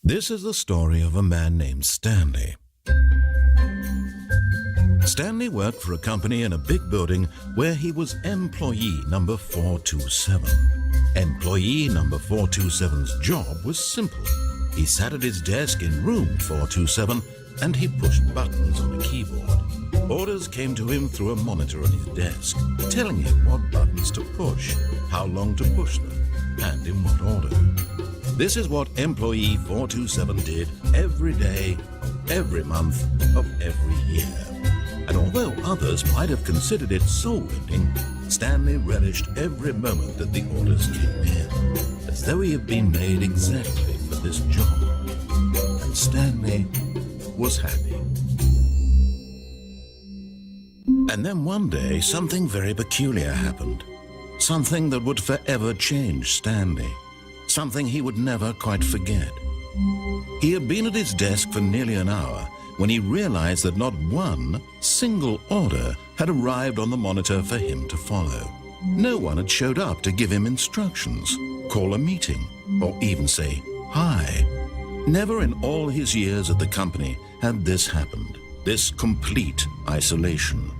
This is the story of a man named Stanley. Stanley worked for a company in a big building where he was employee number 427. Employee number 427's job was simple. He sat at his desk in room 427 and he pushed buttons on a keyboard. Orders came to him through a monitor on his desk, telling him what buttons to push, how long to push them, and in what order. This is what employee 427 did every day, every month of every year. And although others might have considered it soul-rending, Stanley relished every moment that the orders came in, as though he had been made exactly for this job. And Stanley was happy. And then one day, something very peculiar happened. Something that would forever change Stanley. Something he would never quite forget. He had been at his desk for nearly an hour when he realized that not one single order had arrived on the monitor for him to follow. No one had showed up to give him instructions, call a meeting, or even say hi. Never in all his years at the company had this happened, this complete isolation.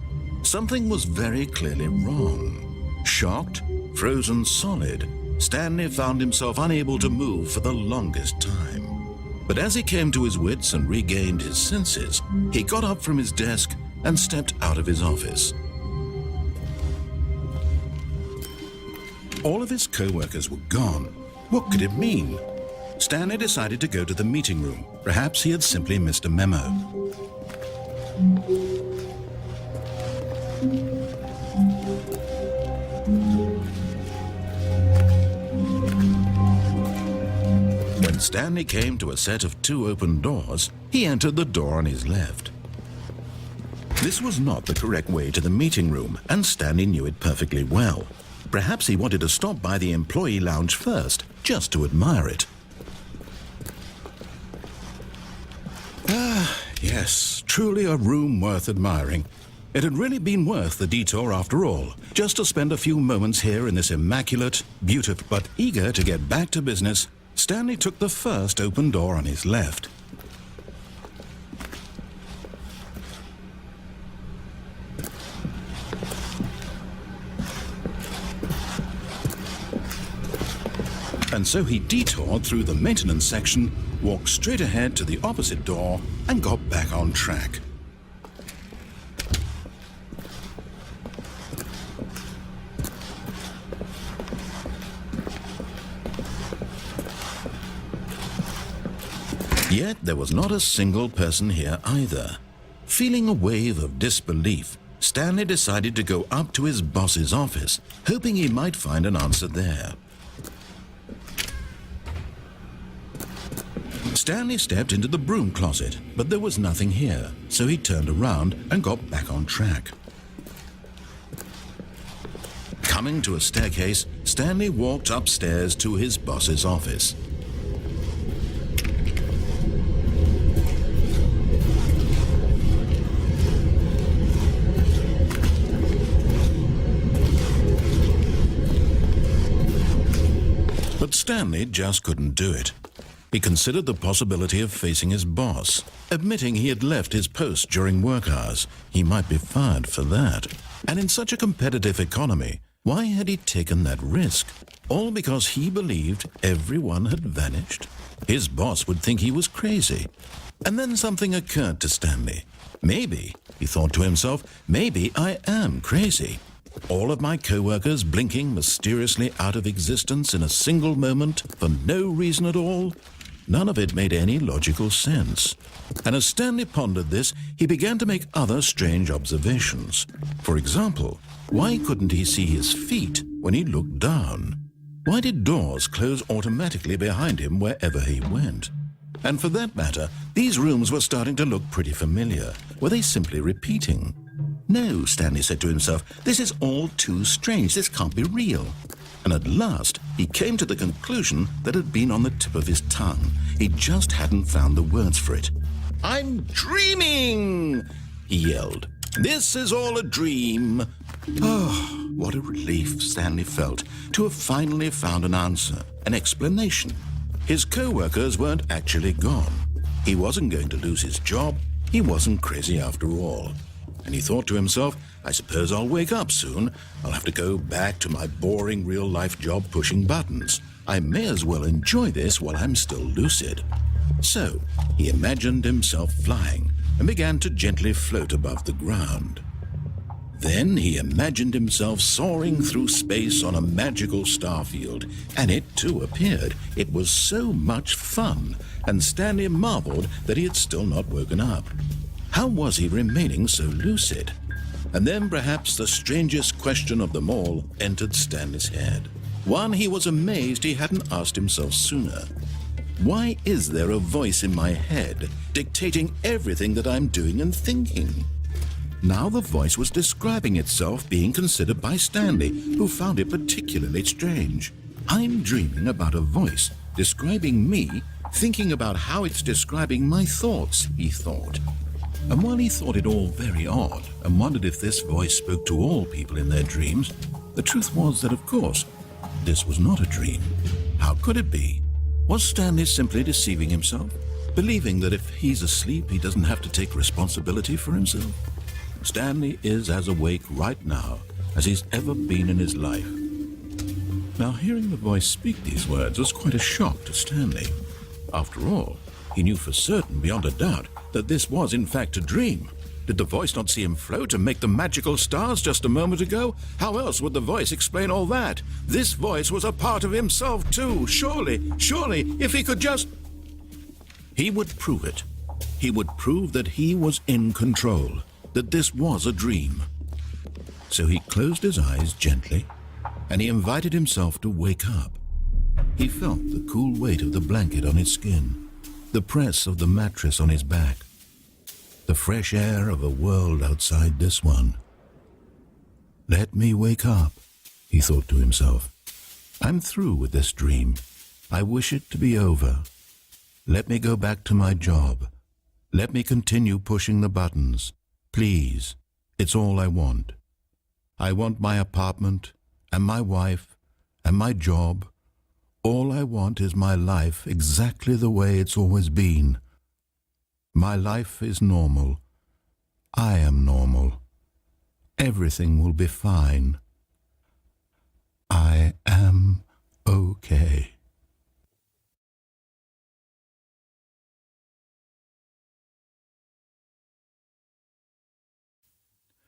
Something was very clearly wrong. Shocked, frozen solid, Stanley found himself unable to move for the longest time. But as he came to his wits and regained his senses, he got up from his desk and stepped out of his office. All of his co-workers were gone. What could it mean? Stanley decided to go to the meeting room. Perhaps he had simply missed a memo. When Stanley came to a set of 2 open doors, he entered the door on his left. This was not the correct way to the meeting room, and Stanley knew it perfectly well. Perhaps he wanted to stop by the employee lounge first, just to admire it. Yes, truly a room worth admiring. It had really been worth the detour after all, just to spend a few moments here in this immaculate, beautiful, but eager to get back to business. Stanley took the first open door on his left. And so he detoured through the maintenance section, walked straight ahead to the opposite door, and got back on track. Yet there was not a single person here either. Feeling a wave of disbelief, Stanley decided to go up to his boss's office, hoping he might find an answer there. Stanley stepped into the broom closet, but there was nothing here, so he turned around and got back on track. Coming to a staircase, Stanley walked upstairs to his boss's office. But Stanley just couldn't do it. He considered the possibility of facing his boss, admitting he had left his post during work hours. He might be fired for that. And in such a competitive economy, why had he taken that risk? All because he believed everyone had vanished? His boss would think he was crazy. And then something occurred to Stanley. Maybe, he thought to himself, maybe I am crazy. All of my co-workers blinking mysteriously out of existence in a single moment for no reason at all? None of it made any logical sense. And as Stanley pondered this, he began to make other strange observations. For example, why couldn't he see his feet when he looked down? Why did doors close automatically behind him wherever he went? And for that matter, these rooms were starting to look pretty familiar. Were they simply repeating? No, Stanley said to himself, this is all too strange. This can't be real. And at last, he came to the conclusion that had been on the tip of his tongue. He just hadn't found the words for it. "I'm dreaming!" he yelled. "This is all a dream." Oh, what a relief Stanley felt to have finally found an answer, an explanation. His co-workers weren't actually gone. He wasn't going to lose his job. He wasn't crazy after all. And he thought to himself, I suppose I'll wake up soon. I'll have to go back to my boring real-life job pushing buttons. I may as well enjoy this while I'm still lucid. So he imagined himself flying and began to gently float above the ground. Then he imagined himself soaring through space on a magical starfield, and it too appeared. It was so much fun, and Stanley marveled that he had still not woken up. How was he remaining so lucid? And then perhaps the strangest question of them all entered Stanley's head. One he was amazed he hadn't asked himself sooner. Why is there a voice in my head dictating everything that I'm doing and thinking? Now the voice was describing itself being considered by Stanley, who found it particularly strange. I'm dreaming about a voice describing me, thinking about how it's describing my thoughts, he thought. And while he thought it all very odd and wondered if this voice spoke to all people in their dreams, the truth was that, of course, this was not a dream. How could it be? Was Stanley simply deceiving himself, believing that if he's asleep, he doesn't have to take responsibility for himself? Stanley is as awake right now as he's ever been in his life. Now, hearing the voice speak these words was quite a shock to Stanley. After all, he knew for certain, beyond a doubt, that this was in fact a dream. Did the voice not see him float and make the magical stars just a moment ago? How else would the voice explain all that? This voice was a part of himself too. Surely, if he could just... He would prove it. He would prove that he was in control, that this was a dream. So he closed his eyes gently, and he invited himself to wake up. He felt the cool weight of the blanket on his skin, the press of the mattress on his back, the fresh air of a world outside this one. Let me wake up, he thought to himself. I'm through with this dream. I wish it to be over. Let me go back to my job. Let me continue pushing the buttons. Please, it's all I want. I want my apartment and my wife and my job. All I want is my life exactly the way it's always been. My life is normal. I am normal. Everything will be fine. I am okay.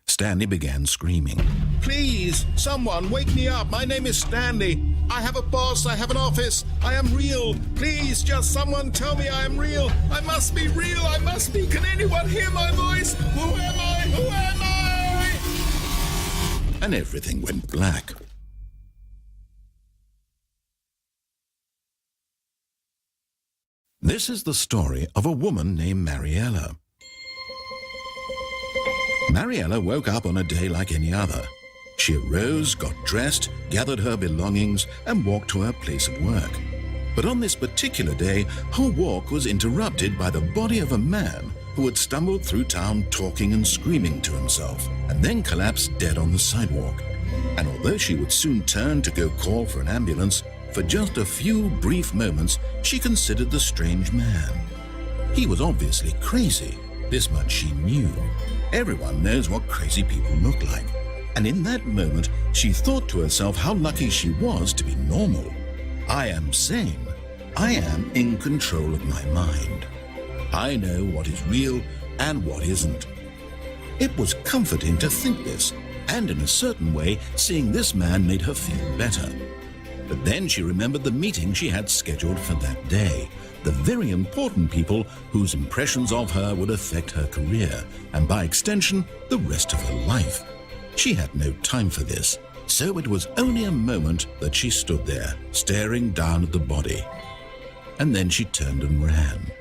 Stanley began screaming. Please, someone, wake me up. My name is Stanley. I have a boss. I have an office. I am real. Please, just someone tell me I am real. I must be real. I must be. Can anyone hear my voice? Who am I? Who am I? And everything went black. This is the story of a woman named Mariella. Mariella woke up on a day like any other. She arose, got dressed, gathered her belongings, and walked to her place of work. But on this particular day, her walk was interrupted by the body of a man who had stumbled through town talking and screaming to himself, and then collapsed dead on the sidewalk. And although she would soon turn to go call for an ambulance, for just a few brief moments she considered the strange man. He was obviously crazy. This much she knew. Everyone knows what crazy people look like. And in that moment, she thought to herself how lucky she was to be normal. I am sane. I am in control of my mind. I know what is real and what isn't. It was comforting to think this, and in a certain way, seeing this man made her feel better. But then she remembered the meeting she had scheduled for that day. The very important people whose impressions of her would affect her career, and by extension, the rest of her life. She had no time for this, so it was only a moment that she stood there, staring down at the body. And then she turned and ran.